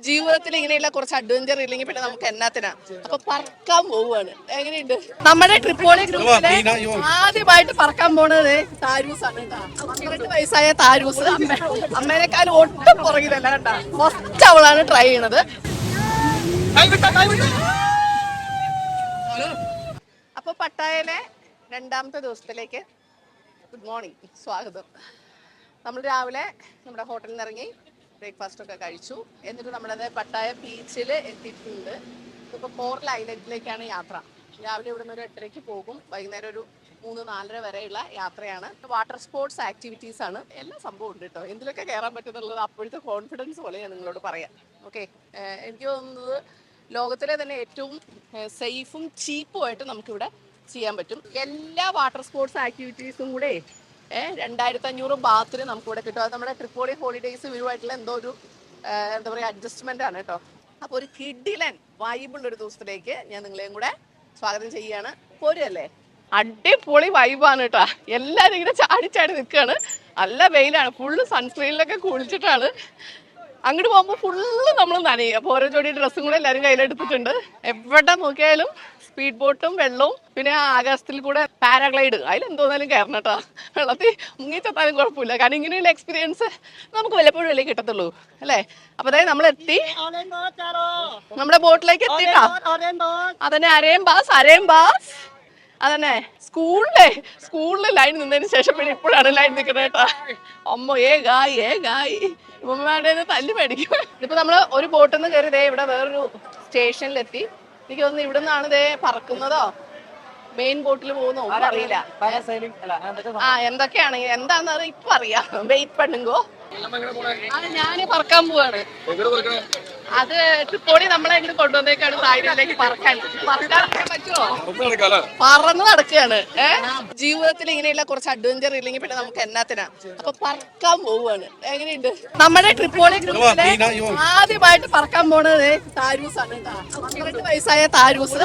ജീവിതത്തിൽ ഇങ്ങനെയുള്ള കുറച്ച് അഡ്വഞ്ചർ ഇല്ലെങ്കിൽ പിന്നെ നമുക്ക് എന്നാത്തിനാ. അപ്പൊ പറക്കാൻ പോവുകയാണ്. എങ്ങനെയുണ്ട് നമ്മുടെ ട്രിപ്പോളി ഗ്രൂപ്പിലെ ആദ്യമായിട്ട് പറക്കാൻ പോണത് താരൂസ് ആണ് കേട്ടോ. 12 വയസ്സായ താരൂസ് അമ്മേനേക്കാളും ഒട്ടും പുറകിലല്ല കേട്ടാ. ഫസ്റ്റ് അവളാണ് ട്രൈ ചെയ്യണത്. അപ്പൊ പട്ടായയിലെ 2ാമത്തെ ദിവസത്തിലേക്ക് ഗുഡ് മോർണിംഗ്, സ്വാഗതം. നമ്മൾ രാവിലെ നമ്മുടെ ഹോട്ടലിൽ നിന്ന് ഇറങ്ങി ബ്രേക്ക്ഫാസ്റ്റ് ഒക്കെ കഴിച്ചു. എന്നിട്ട് നമ്മളത് പട്ടായ ബീച്ചിൽ എത്തിയിട്ടുണ്ട്. ഇപ്പോൾ കോറൽ ഐലൻഡിലേക്കാണ് യാത്ര. രാവിലെ ഇവിടെ നിന്ന് ഒരു 8:30 പോകും. വൈകുന്നേരം ഒരു 3-4 വരെയുള്ള യാത്രയാണ്. വാട്ടർ സ്പോർട്സ് ആക്ടിവിറ്റീസ് ആണ്. എല്ലാ സംഭവം ഉണ്ട് കേട്ടോ. എന്തിലൊക്കെ കയറാൻ പറ്റുന്നുള്ളത് അപ്പോഴത്തെ കോൺഫിഡൻസ് പോലെ ഞാൻ നിങ്ങളോട് പറയാം. ഓക്കെ, എനിക്ക് തോന്നുന്നത് ലോകത്തിലെ തന്നെ ഏറ്റവും സേഫും ചീപ്പും ആയിട്ട് നമുക്കിവിടെ ചെയ്യാൻ പറ്റും. എല്ലാ വാട്ടർ സ്പോർട്സ് ആക്ടിവിറ്റീസും കൂടെ 2500 ബാത്തിന് നമുക്കിവിടെ കിട്ടും. അത് നമ്മുടെ ട്രിപ്പോളി ഹോളിഡേയ്സ് വ്യൂവായിട്ടുള്ള എന്തോ ഒരു എന്താ പറയുക അഡ്ജസ്റ്റ്മെന്റ് ആണ് കേട്ടോ. അപ്പോൾ ഒരു കിഡിലൻ വൈബുള്ള ഒരു ദിവസത്തിലേക്ക് ഞാൻ നിങ്ങളെയും കൂടെ സ്വാഗതം ചെയ്യുകയാണ്. പോരല്ലേ, അടിപൊളി വൈബാണ് കേട്ടോ. എല്ലാവരും ഇങ്ങനെ ചാടി നിൽക്കുകയാണ്. നല്ല വെയിലാണ്. ഫുള്ള് സൺസ്ക്രീനിലൊക്കെ കുളിച്ചിട്ടാണ്. അങ്ങോട്ട് പോകുമ്പോൾ ഫുള്ള് നമ്മൾ നനയും. അപ്പോൾ ഓരോ ജോഡി ഡ്രസ്സും കൂടെ എല്ലാവരും കയ്യിലെടുത്തിട്ടുണ്ട്. എവിടെ നോക്കിയാലും സ്പീഡ് ബോട്ടും വെള്ളവും പിന്നെ ആകാശത്തിൽ കൂടെ പാരാഗ്ലൈഡ് അതിലെന്തോന്നാലും കയറണം കേട്ടോ. വെള്ളത്തിൽ മുങ്ങിച്ചെത്താനും കുഴപ്പമില്ല. കാരണം ഇങ്ങനെയുള്ള എക്സ്പീരിയൻസ് നമുക്ക് വല്ലപ്പോഴും അല്ലേ കിട്ടത്തുള്ളൂ അല്ലേ. അപ്പൊ അതായത് നമ്മൾ എത്തി, നമ്മുടെ ബോട്ടിലേക്ക് എത്തിട്ടോ. അതന്നെ അരേം ബാസ് അതന്നെ സ്കൂളില് ലൈൻ നിന്നതിന് ശേഷം പിന്നെ ഇപ്പോഴാണ് ലൈൻ നിൽക്കുന്നത് കേട്ടോ. അമ്മ ഏകായി ഉമ്മമാരുടെ തല്ലി മേടിക്കും. ഇതിപ്പോ നമ്മള് ഒരു ബോട്ടിൽ നിന്ന് കയറി ഇവിടെ വേറൊരു സ്റ്റേഷനിലെത്തി. എനിക്ക് തോന്നുന്നു ഇവിടെ നിന്നാണ് ഇതേ പറക്കുന്നതോ മെയിൻ ബോട്ടിൽ പോകുന്നോ അറിയില്ല. എന്തൊക്കെയാണെങ്കിൽ എന്താന്ന് ഇപ്പൊ അറിയാം. വെയിറ്റ് പണ്ണുങ്കോ ഞാന് പറക്കാൻ പോവാണ്. അത് ട്രിപ്പോളി നമ്മളെ ഇങ്ങോട്ട് കൊണ്ടുവന്നേക്കാണ് തായ്ലൻഡിലേക്ക് പറക്കാനൊക്കെ പറ്റുമോ? പറന്ന് നടക്കുകയാണ്. ജീവിതത്തിൽ ഇങ്ങനെയുള്ള കുറച്ച് അഡ്വഞ്ചർ ഇല്ലെങ്കിൽ പിന്നെ നമുക്ക് എന്നാത്തിനാ. അപ്പൊ പറക്കാൻ പോവുകയാണ്. എങ്ങനെയുണ്ട് നമ്മുടെ ട്രിപ്പോളി ഗ്രൂപ്പിലെ ആദ്യമായിട്ട് പറക്കാൻ പോണത് താരൂസ് ആണ് കേട്ടോ. 12 വയസ്സായ താരൂസ്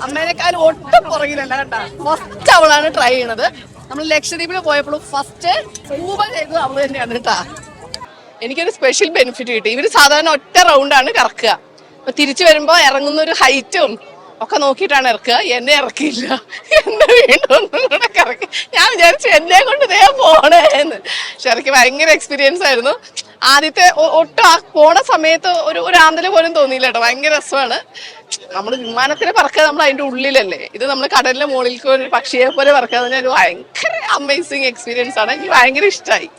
അമ്മേനേക്കാളും ഒട്ടും പുറകിലല്ല കേട്ടോ. ഫസ്റ്റ് അവളാണ് ട്രൈ ചെയ്യണത്. നമ്മൾ ലക്ഷദ്വീപിൽ പോയപ്പോഴും ഫസ്റ്റ് സ്കൂബ ചെയ്തത് അവള് തന്നെയാണ് കേട്ടാ. എനിക്കൊരു സ്പെഷ്യൽ ബെനിഫിറ്റ് കിട്ടി. ഇവര് സാധാരണ ഒറ്റ റൗണ്ടാണ് കറക്കുക. അപ്പൊ തിരിച്ചു വരുമ്പോ ഇറങ്ങുന്ന ഒരു ഹൈറ്റും ഒക്കെ നോക്കിയിട്ടാണ് ഇറക്കുക. എന്നെ ഇറക്കിയില്ല, എന്നെ വീണ്ടും ഒന്നും കൂടെ കറക്കി. ഞാൻ വിചാരിച്ചു എന്നെ കൊണ്ട് ഇതേ പോണേ എന്ന്. ശരിക്കും ഭയങ്കര എക്സ്പീരിയൻസ് ആയിരുന്നു. ആദ്യത്തെ ഒട്ടും ആ പോണ സമയത്ത് ഒരു ആന്തല് പോലും തോന്നിയില്ല കേട്ടോ. ഭയങ്കര രസമാണ്. നമ്മൾ വിമാനത്തിന് പറക്കുക, നമ്മൾ അതിന്റെ ഉള്ളിലല്ലേ. ഇത് നമ്മൾ കടലിന്റെ മുകളിലേക്ക് ഒരു പക്ഷിയെ പോലെ പറക്കുക. അതിന് ഒരു ഭയങ്കര അമേസിങ് എക്സ്പീരിയൻസ് ആണ്. എനിക്ക് ഭയങ്കര ഇഷ്ടമായി.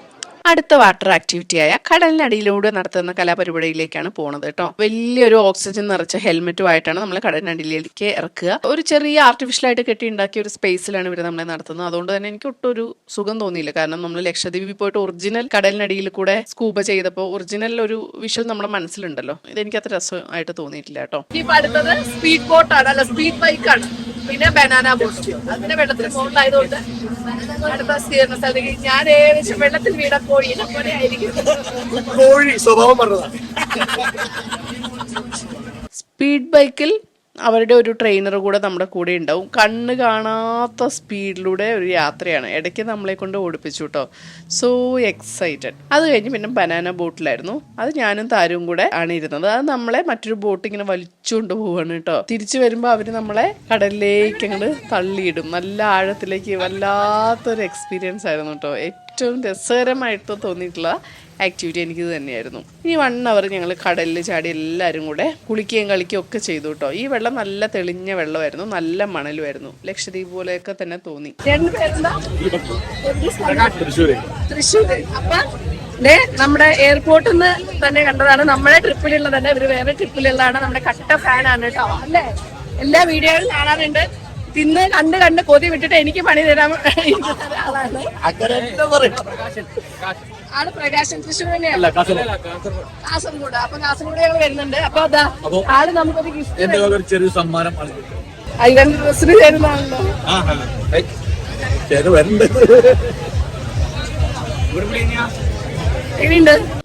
അടുത്ത വാട്ടർ ആക്ടിവിറ്റിയായ കടലിനടിയിലൂടെ നടത്തുന്ന കലാപരിപാടിയിലേക്കാണ് പോണത് കേട്ടോ. വലിയൊരു ഓക്സിജൻ നിറച്ച ഹെൽമെറ്റുമായിട്ടാണ് നമ്മൾ കടലിനടിയിലേക്ക് ഇറക്കുക. ഒരു ചെറിയ ആർട്ടിഫിഷ്യലായിട്ട് കെട്ടി ഉണ്ടാക്കിയ ഒരു സ്പേസിലാണ് ഇവർ നമ്മളെ നടത്തുന്നത്. അതുകൊണ്ട് തന്നെ എനിക്ക് ഒട്ടൊരു സുഖം തോന്നിയില്ല. കാരണം നമ്മൾ ലക്ഷദ്വീപിൽ പോയിട്ട് ഒറിജിനൽ കടലിനടിയിൽ കൂടെ സ്കൂബ ചെയ്തപ്പോൾ ഒറിജിനൽ ഒരു വിഷ്വൽ നമ്മുടെ മനസ്സിലുണ്ടല്ലോ. ഇതെനിക്ക് അത്ര രസമായിട്ട് തോന്നിയിട്ടില്ല കേട്ടോ. ഇപ്പൊ അടുത്തത് സ്പീഡ് ബോട്ടാണ്, അല്ല സ്പീഡ് ബൈക്കാണ്. പിന്നെ ബനാന ബോട്ട്. അതിന്റെ വെള്ളത്തിന് മുകളിലായതുകൊണ്ട് അടുത്ത സ്ഥിരീകരണ സ്ഥലത്തേക്ക് ഞാൻ ഏകദേശം വെള്ളത്തിൽ വീണ കോഴിയെ പോലെ ആയിരിക്കും. സ്പീഡ് ബൈക്കിൽ അവരുടെ ഒരു ട്രെയിനർ കൂടെ നമ്മുടെ കൂടെ ഉണ്ടാവും. കണ്ണ് കാണാത്ത സ്പീഡിലൂടെ ഒരു യാത്രയാണ്. ഇടയ്ക്ക് നമ്മളെ കൊണ്ട് ഓടിപ്പിച്ചു കേട്ടോ. So excited. അത് കഴിഞ്ഞ് പിന്നെ ബനാന ബോട്ടിലായിരുന്നു. അത് ഞാനും താരവും കൂടെ ആണ് ഇരുന്നത്. അത് നമ്മളെ മറ്റൊരു ബോട്ട് ഇങ്ങനെ വലിച്ചുകൊണ്ട് പോവാണ് കേട്ടോ. തിരിച്ചു വരുമ്പോൾ അവര് നമ്മളെ കടലിലേക്ക് അങ്ങോട്ട് തള്ളിയിടും. നല്ല ആഴത്തിലേക്ക്. വല്ലാത്തൊരു എക്സ്പീരിയൻസ് ആയിരുന്നു കേട്ടോ. ഏറ്റവും രസകരമായിട്ട് തോന്നിയിട്ടുള്ള ആക്ടിവിറ്റി എനിക്കിത് തന്നെയായിരുന്നു. ഇനി 1 അവർ ഞങ്ങൾ കടലിൽ ചാടി എല്ലാവരും കൂടെ കുളിക്കുകയും കളിക്കുകയും ഒക്കെ ചെയ്തു കേട്ടോ. ഈ വെള്ളം നല്ല തെളിഞ്ഞ വെള്ളമായിരുന്നു, നല്ല മണലുമായിരുന്നു. ലക്ഷദ്വീപ് പോലെയൊക്കെ തന്നെ തോന്നി. തൃശ്ശൂര്. അപ്പൊ നമ്മുടെ എയർപോർട്ടിൽ നിന്ന് തന്നെ കണ്ടതാണ്. നമ്മുടെ ട്രിപ്പിലുള്ള തന്നെ ഇവര് വേറെ ട്രിപ്പിലുള്ളതാണ്. നമ്മുടെ കട്ട ഫാനാണ് കേട്ടോ. അല്ലേ, എല്ലാ വീഡിയോകളും കാണാറുണ്ട്. തിന്ന് കണ്ട് കൊതി വിട്ടിട്ട് എനിക്ക് പണി തരാൻ ആളാണ്. ആള് പ്രകാശൻ. തൃശ്ശൂർ തന്നെയാണ്, കാസർഗോഡ്. അപ്പൊ കാസർഗോഡ് ഞങ്ങൾ വരുന്നുണ്ട്. അപ്പൊ അതാ ആള് നമുക്കൊരു ഗിഫ്റ്റ്, ചെറിയ സമ്മാനം അതിന്റെ ഡ്രസ്സിന് ചേരുന്നതാണല്ലോ.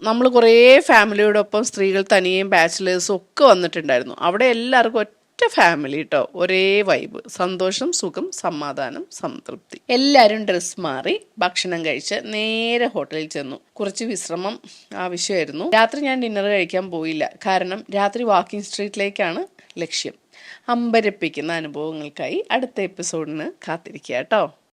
നമ്മൾ കുറേ ഫാമിലിയോടൊപ്പം സ്ത്രീകൾ തനിയും ബാച്ചിലേഴ്സും ഒക്കെ വന്നിട്ടുണ്ടായിരുന്നു. അവിടെ എല്ലാവർക്കും ഒറ്റ ഫാമിലി കേട്ടോ, ഒരേ വൈബ്, സന്തോഷം, സുഖം, സമാധാനം, സംതൃപ്തി. എല്ലാവരും ഡ്രസ് മാറി ഭക്ഷണം കഴിച്ച് നേരെ ഹോട്ടലിൽ ചെന്നു. കുറച്ച് വിശ്രമം ആവശ്യമായിരുന്നു. രാത്രി ഞാൻ ഡിന്നർ കഴിക്കാൻ പോയില്ല, കാരണം രാത്രി വാക്കിംഗ് സ്ട്രീറ്റിലേക്കാണ് ലക്ഷ്യം. അമ്പരപ്പിക്കുന്ന അനുഭവങ്ങൾക്കായി അടുത്ത എപ്പിസോഡിന് കാത്തിരിക്കുക കേട്ടോ.